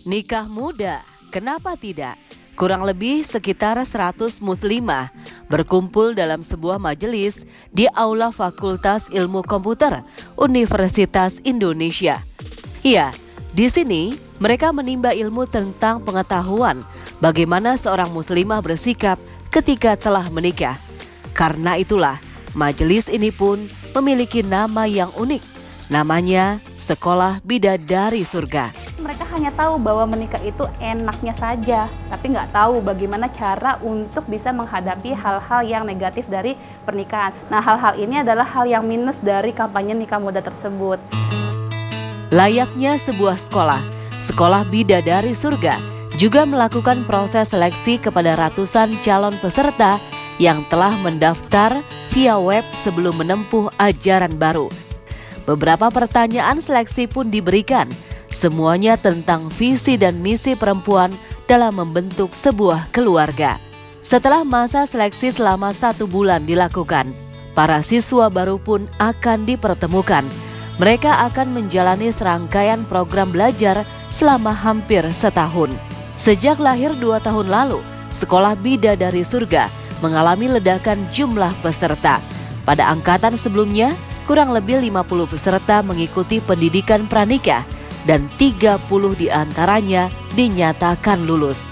Nikah muda, kenapa tidak? Kurang lebih sekitar 100 muslimah berkumpul dalam sebuah majelis di Aula Fakultas Ilmu Komputer Universitas Indonesia. Iya, di sini mereka menimba ilmu tentang pengetahuan bagaimana seorang muslimah bersikap ketika telah menikah. Karena itulah, majelis ini pun memiliki nama yang unik. Namanya Sekolah Bidadari Surga. Mereka hanya tahu bahwa menikah itu enaknya saja, tapi nggak tahu bagaimana cara untuk bisa menghadapi hal-hal yang negatif dari pernikahan. Nah, hal-hal ini adalah hal yang minus dari kampanye nikah muda tersebut. Layaknya sebuah sekolah, Sekolah Bidadari Surga juga melakukan proses seleksi kepada ratusan calon peserta yang telah mendaftar via web sebelum menempuh ajaran baru. Beberapa pertanyaan seleksi pun diberikan, semuanya tentang visi dan misi perempuan dalam membentuk sebuah keluarga. Setelah masa seleksi selama 1 bulan dilakukan, para siswa baru pun akan dipertemukan. Mereka akan menjalani serangkaian program belajar selama hampir setahun. Sejak lahir 2 tahun lalu, Sekolah Bidadari Surga mengalami ledakan jumlah peserta. Pada angkatan sebelumnya, kurang lebih 50 peserta mengikuti pendidikan pranikah dan 30 diantaranya dinyatakan lulus.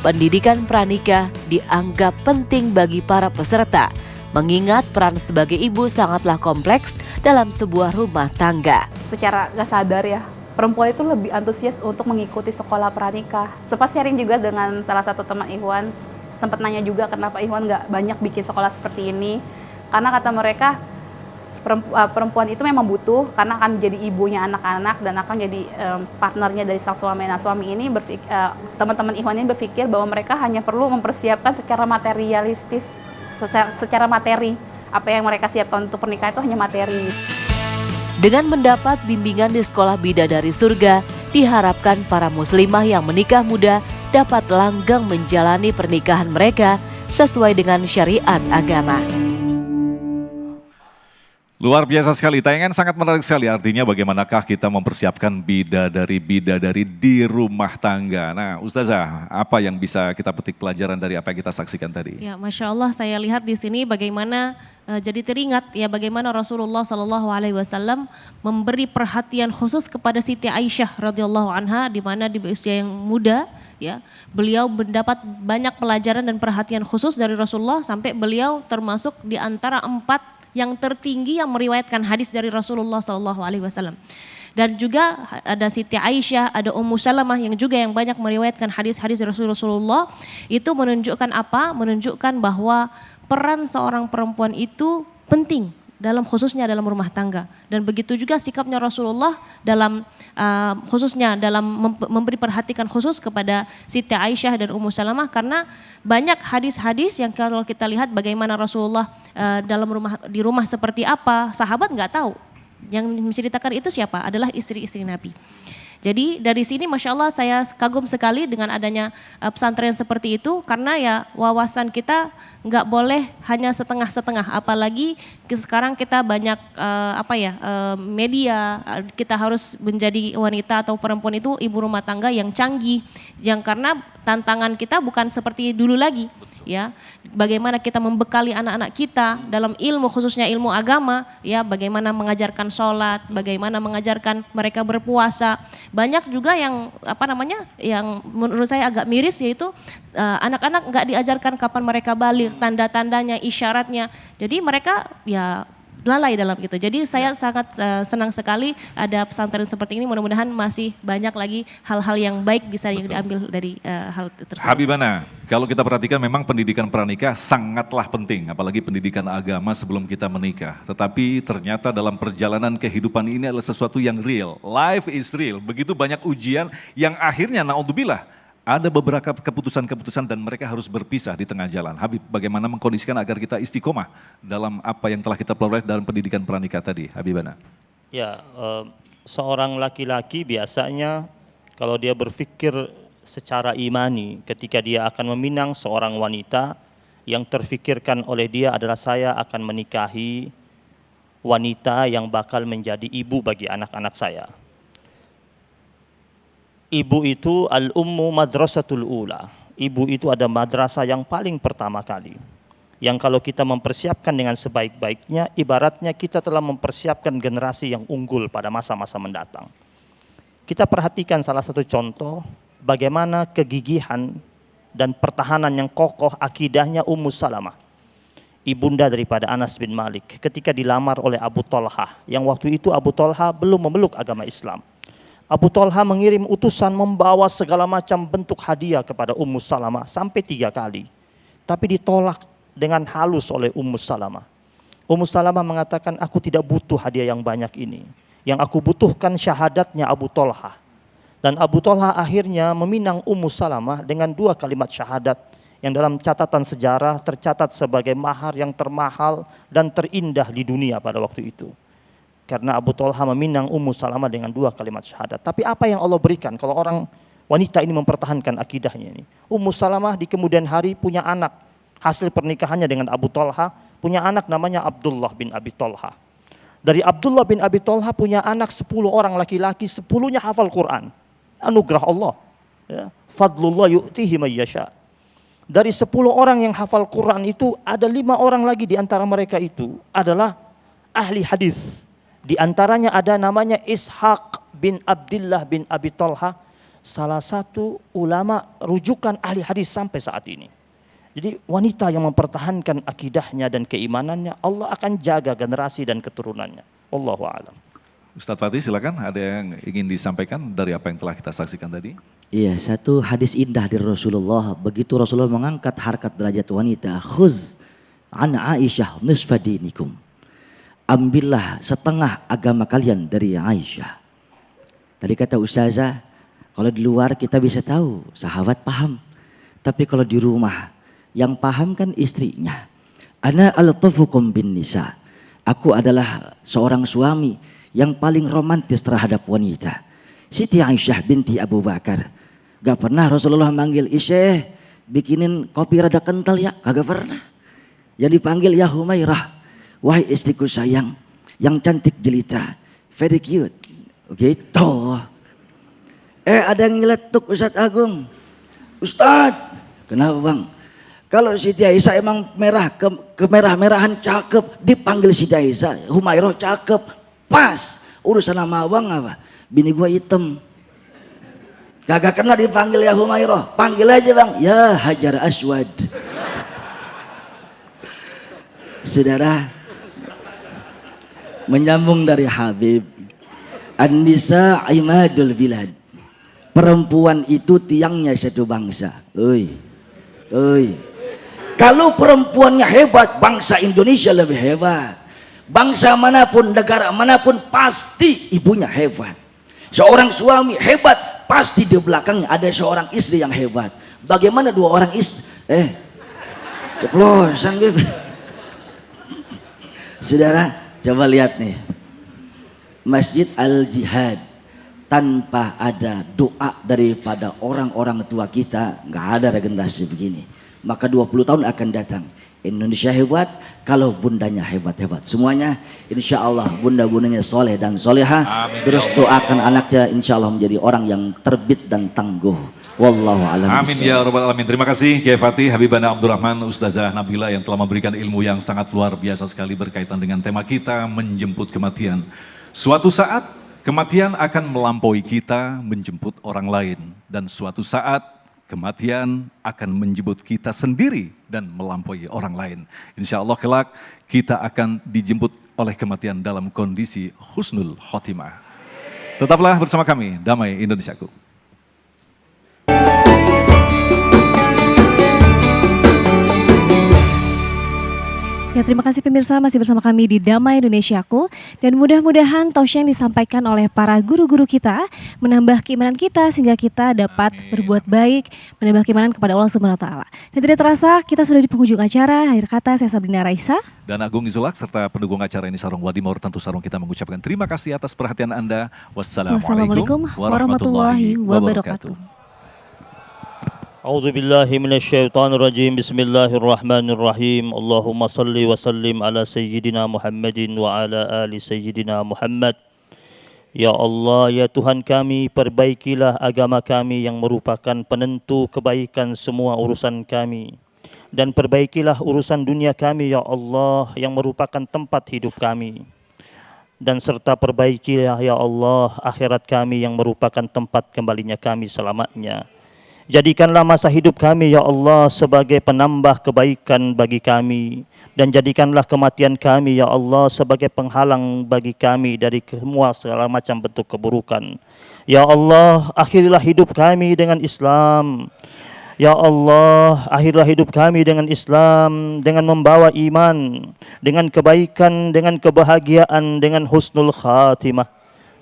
Pendidikan pranikah dianggap penting bagi para peserta, mengingat peran sebagai ibu sangatlah kompleks dalam sebuah rumah tangga. Secara gak sadar ya, perempuan itu lebih antusias untuk mengikuti sekolah pranikah. Sempat sharing juga dengan salah satu teman Ikhwan, sempat nanya juga kenapa Ikhwan gak banyak bikin sekolah seperti ini. Karena kata mereka, perempuan itu memang butuh karena akan jadi ibunya anak-anak dan akan jadi partnernya dari sang suami. Nah, suami ini teman-teman Ikhwan ini berpikir bahwa mereka hanya perlu mempersiapkan secara materialistis, secara materi. Apa yang mereka siapkan untuk pernikahan itu hanya materi. Dengan mendapat bimbingan di Sekolah Bidadari Surga, diharapkan para muslimah yang menikah muda dapat langgeng menjalani pernikahan mereka sesuai dengan syariat agama. Luar biasa sekali, tayangan sangat menarik sekali, artinya bagaimanakah kita mempersiapkan bidadari-bidadari di rumah tangga. Nah, Ustazah, apa yang bisa kita petik pelajaran dari apa yang kita saksikan tadi? Ya, Masya Allah, saya lihat di sini bagaimana jadi teringat ya bagaimana Rasulullah SAW memberi perhatian khusus kepada Siti Aisyah radhiyallahu anha, di mana di usia yang muda ya beliau mendapat banyak pelajaran dan perhatian khusus dari Rasulullah sampai beliau termasuk di antara 4 yang tertinggi yang meriwayatkan hadis dari Rasulullah SAW. Dan juga ada Siti Aisyah, ada Ummu Salamah yang juga yang banyak meriwayatkan hadis-hadis Rasulullah. Itu menunjukkan apa? Menunjukkan bahwa peran seorang perempuan itu penting dalam khususnya dalam rumah tangga. Dan begitu juga sikapnya Rasulullah dalam khususnya dalam memberi perhatian khusus kepada Siti Aisyah dan Ummu Salamah, karena banyak hadis-hadis yang kalau kita lihat bagaimana Rasulullah di rumah seperti apa, sahabat nggak tahu. Yang menceritakan itu siapa? Adalah istri-istri Nabi. Jadi dari sini Masya Allah saya kagum sekali dengan adanya pesantren seperti itu, karena ya wawasan kita nggak boleh hanya setengah-setengah, apalagi sekarang kita banyak media, kita harus menjadi wanita atau perempuan itu ibu rumah tangga yang canggih, yang karena tantangan kita bukan seperti dulu lagi. Ya, bagaimana kita membekali anak-anak kita dalam ilmu, khususnya ilmu agama, ya, bagaimana mengajarkan sholat, bagaimana mengajarkan mereka berpuasa. Banyak juga yang yang menurut saya agak miris, yaitu anak-anak nggak diajarkan kapan mereka balik, tanda-tandanya, isyaratnya. Jadi mereka ya lalai dalam itu. Jadi saya sangat senang sekali ada pesantren seperti ini. Mudah-mudahan masih banyak lagi hal-hal yang baik bisa yang diambil dari hal tersebut. Habibana, kalau kita perhatikan memang pendidikan pranikah sangatlah penting, apalagi pendidikan agama sebelum kita menikah. Tetapi ternyata dalam perjalanan kehidupan ini adalah sesuatu yang real. Life is real. Begitu banyak ujian yang akhirnya naudzubillah ada beberapa keputusan-keputusan dan mereka harus berpisah di tengah jalan. Habib, bagaimana mengkondisikan agar kita istiqomah dalam apa yang telah kita pelajari dalam pendidikan pranikah tadi, Habibana? Ya, seorang laki-laki biasanya kalau dia berpikir secara imani, ketika dia akan meminang seorang wanita, yang terfikirkan oleh dia adalah saya akan menikahi wanita yang bakal menjadi ibu bagi anak-anak saya. ibu itu al-ummu madrasatul ula. Ibu itu ada madrasah yang paling pertama kali. Yang kalau kita mempersiapkan dengan sebaik-baiknya, ibaratnya kita telah mempersiapkan generasi yang unggul pada masa-masa mendatang. Kita perhatikan salah satu contoh bagaimana kegigihan dan pertahanan yang kokoh akidahnya Ummu Salamah, ibunda daripada Anas bin Malik, ketika dilamar oleh Abu Talha, yang waktu itu Abu Talha belum memeluk agama Islam. Abu Talha mengirim utusan membawa segala macam bentuk hadiah kepada Ummu Salamah sampai 3 kali. Tapi ditolak dengan halus oleh Ummu Salamah. Ummu Salamah mengatakan, aku tidak butuh hadiah yang banyak ini. Yang aku butuhkan syahadatnya Abu Talha. Dan Abu Talha akhirnya meminang Ummu Salamah dengan 2 kalimat syahadat yang dalam catatan sejarah tercatat sebagai mahar yang termahal dan terindah di dunia pada waktu itu. Karena Abu Talha meminang Ummu Salamah dengan 2 kalimat syahadat. Tapi apa yang Allah berikan kalau orang wanita ini mempertahankan akidahnya ini? Ummu Salamah di kemudian hari punya anak. Hasil pernikahannya dengan Abu Talha, punya anak namanya Abdullah bin Abi Talha. Dari Abdullah bin Abi Talha punya anak 10 orang laki-laki, 10-nya hafal Quran. Anugerah Allah. Ya. Fadlullah yu'tihi may yasha. Dari 10 orang yang hafal Quran itu, ada 5 orang lagi di antara mereka itu adalah ahli hadis. Di antaranya ada namanya Ishaq bin Abdullah bin Abi Talha, salah satu ulama rujukan ahli hadis sampai saat ini. Jadi wanita yang mempertahankan akidahnya dan keimanannya, Allah akan jaga generasi dan keturunannya. Wallahu a'lam. Ustadz Fatih silakan, ada yang ingin disampaikan dari apa yang telah kita saksikan tadi? Iya, satu hadis indah dari Rasulullah. Begitu Rasulullah mengangkat harkat derajat wanita. Khuz an Aisyah nisfa dinikum. Ambillah setengah agama kalian dari Aisyah. Tadi kata Ustazah, kalau di luar kita bisa tahu, sahabat paham. Tapi kalau di rumah, yang paham kan istrinya. Ana al-tafukum bin nisa. Aku adalah seorang suami yang paling romantis terhadap wanita. Siti Aisyah binti Abu Bakar. Gak pernah Rasulullah manggil Isyah, bikinin kopi rada kental ya, kagak pernah. Yang dipanggil ya Humairah, wahai istriku sayang, yang cantik jelita, very cute. Gitu. Ada yang nyeletuk Ustadz Agung. Ustadz, kenapa bang? Kalau Siti Aisyah emang merah, kemerah-merahan cakep, dipanggil Siti Aisyah, Humairah cakep, pas. Urusan sama abang apa? Bini gua hitam. Kagak kena dipanggil ya Humairah, panggil aja bang, ya Hajar Aswad. Saudara, menyambung dari Habib, An-nisa imadul bilad. Perempuan itu tiangnya satu bangsa. Oi. Kalau perempuannya hebat, bangsa Indonesia lebih hebat. Bangsa manapun, negara manapun, pasti ibunya hebat. Seorang suami hebat, pasti di belakangnya ada seorang istri yang hebat. Bagaimana 2 orang istri? Ceplosan beb. Saudara, coba lihat nih. Masjid Al-Jihad, tanpa ada doa daripada orang-orang tua kita, nggak ada regenerasi begini. Maka 20 tahun akan datang. Indonesia hebat kalau bundanya hebat-hebat. Semuanya insya Allah bunda-bundanya soleh dan soleha. Terus doakan anaknya insya Allah menjadi orang yang terbit dan tangguh. Wallahu a'lam. Amin ya rabbal alamin. Terima kasih Kiai Fatih, Habibana Abdurrahman, Ustazah Nabila yang telah memberikan ilmu yang sangat luar biasa sekali berkaitan dengan tema kita, menjemput kematian. Suatu saat kematian akan melampaui kita menjemput orang lain. Dan suatu saat kematian akan menjemput kita sendiri dan melampaui orang lain. Insya Allah kelak kita akan dijemput oleh kematian dalam kondisi husnul khotimah. Tetaplah bersama kami, Damai Indonesiaku. Ya, terima kasih pemirsa masih bersama kami di Damai Indonesiaku, dan mudah-mudahan tausiah yang disampaikan oleh para guru-guru kita menambah keimanan kita sehingga kita dapat berbuat baik, menambah keimanan kepada Allah Subhanahu wa taala. Dan tidak terasa kita sudah di penghujung acara. Akhir kata saya Sabrina Raisa dan Agung Izulak serta pendukung acara ini Sarung Wadimor, tentu Sarung kita mengucapkan terima kasih atas perhatian Anda. Wassalamualaikum warahmatullahi wabarakatuh. A'udzu billahi minasyaitonir rajim. Bismillahirrahmanirrahim. Allahumma shalli wa sallim ala sayyidina Muhammadin wa ala ali sayyidina Muhammad. Ya Allah, ya Tuhan kami, perbaikilah agama kami yang merupakan penentu kebaikan semua urusan kami. Dan perbaikilah urusan dunia kami, ya Allah, yang merupakan tempat hidup kami. Dan serta perbaikilah, ya Allah, akhirat kami yang merupakan tempat kembalinya kami selamanya. Jadikanlah masa hidup kami, ya Allah, sebagai penambah kebaikan bagi kami. Dan jadikanlah kematian kami, ya Allah, sebagai penghalang bagi kami dari semua segala macam bentuk keburukan. Ya Allah, akhirilah hidup kami dengan Islam. Ya Allah, akhirilah hidup kami dengan Islam, dengan membawa iman, dengan kebaikan, dengan kebahagiaan, dengan husnul khatimah.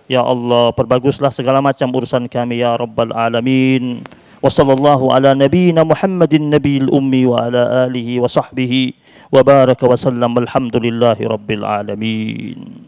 Ya Allah, perbaguslah segala macam urusan kami, ya Rabbal Alamin. Wa sallallahu ala nabiyyina Muhammadin nabiyil ummi wa ala alihi wa sahbihi wa baraka wa sallam. Alhamdulillahi Rabbil Alamin.